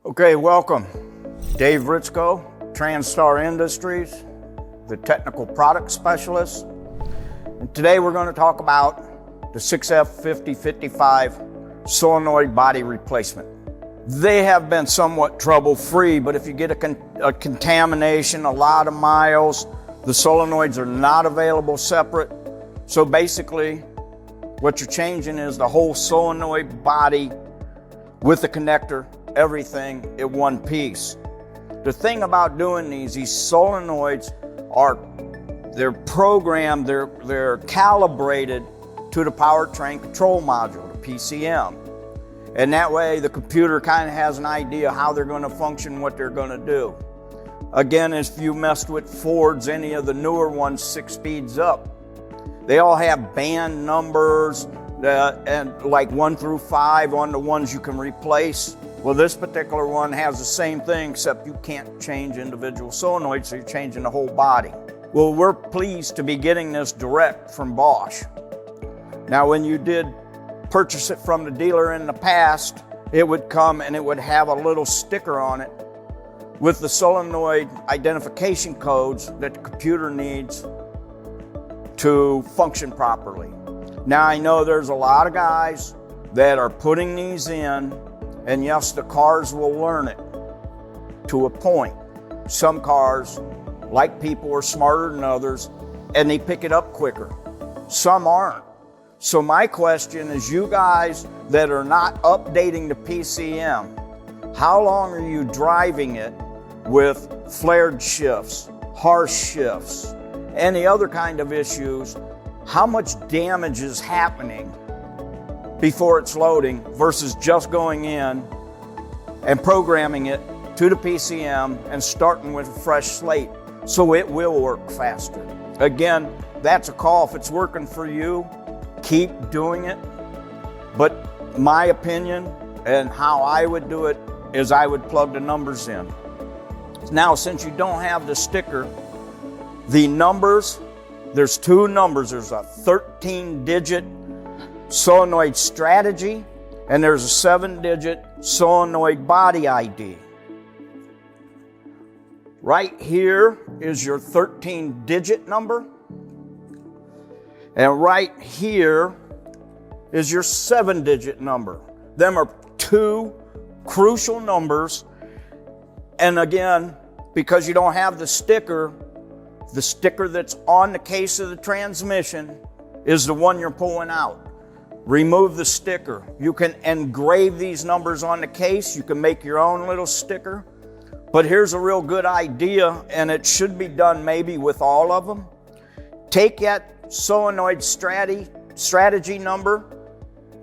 Okay, welcome. Dave Ritzko, Transtar Industries, the technical product specialist. And today we're going to talk about the 6F5055 solenoid body replacement. They have been somewhat trouble-free, but if you get a contamination, a lot of miles, the solenoids are not available separate. So basically, what you're changing is the whole solenoid body with the connector, everything in one piece. The thing about doing these solenoids they're programmed, they're calibrated to the powertrain control module, the PCM. And that way the computer kind of has an idea how they're going to function, what they're going to do. Again, if you messed with Fords, any of the newer ones, 6 speeds up, they all have band numbers and like 1 through 5 on the ones you can replace. Well, this particular one has the same thing, except you can't change individual solenoids, so you're changing the whole body. Well, we're pleased to be getting this direct from Bosch. Now, when you did purchase it from the dealer in the past, it would come and it would have a little sticker on it with the solenoid identification codes that the computer needs to function properly. Now, I know there's a lot of guys that are putting these in, and yes, the cars will learn it to a point. Some cars, like people, are smarter than others, and they pick it up quicker. Some aren't. So my question is, you guys that are not updating the PCM, how long are you driving it with flared shifts, harsh shifts, any other kind of issues? How much damage is happening before it's loading versus just going in and programming it to the PCM and starting with a fresh slate so it will work faster? Again, that's a call. If it's working for you, keep doing it. But my opinion and how I would do it is I would plug the numbers in. Now, since you don't have the sticker, the numbers, there's 2 numbers. There's a 13-digit solenoid strategy, and there's a 7-digit solenoid body ID. Right here is your 13-digit number, and right here is your 7-digit number. Them are 2 crucial numbers, and again, because you don't have the sticker that's on the case of the transmission is the one you're pulling out. Remove the sticker. You can engrave these numbers on the case. You can make your own little sticker. But here's a real good idea, and it should be done maybe with all of them. Take that solenoid strategy number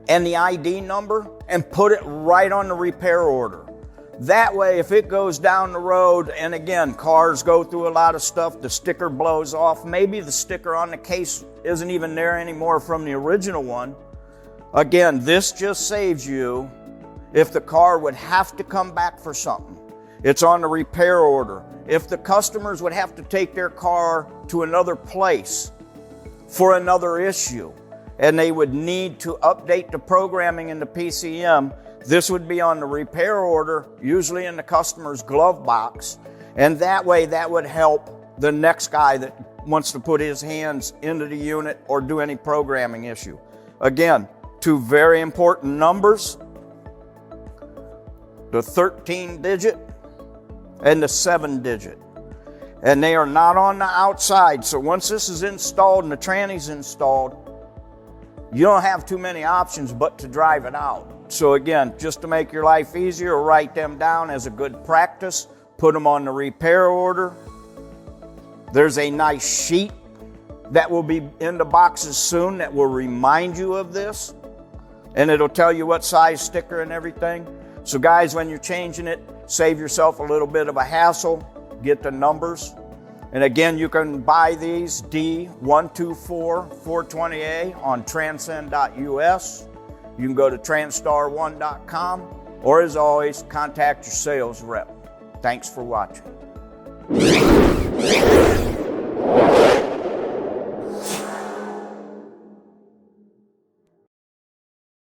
and the ID number and put it right on the repair order. That way, if it goes down the road, and again, cars go through a lot of stuff, the sticker blows off, maybe the sticker on the case isn't even there anymore from the original one. Again, this just saves you if the car would have to come back for something. It's on the repair order. If the customers would have to take their car to another place for another issue, and they would need to update the programming in the PCM, this would be on the repair order, usually in the customer's glove box, and that way that would help the next guy that wants to put his hands into the unit or do any programming issue. Again, 2 very important numbers, the 13-digit and the 7-digit. And they are not on the outside, so once this is installed and the tranny's installed, you don't have too many options but to drive it out. So again, just to make your life easier, write them down as a good practice, put them on the repair order. There's a nice sheet that will be in the boxes soon that will remind you of this, and it'll tell you what size sticker and everything. So guys, when you're changing it, save yourself a little bit of a hassle, get the numbers. And again, you can buy these D124420A on transcend.us. You can go to transtar1.com, or as always, contact your sales rep. Thanks for watching.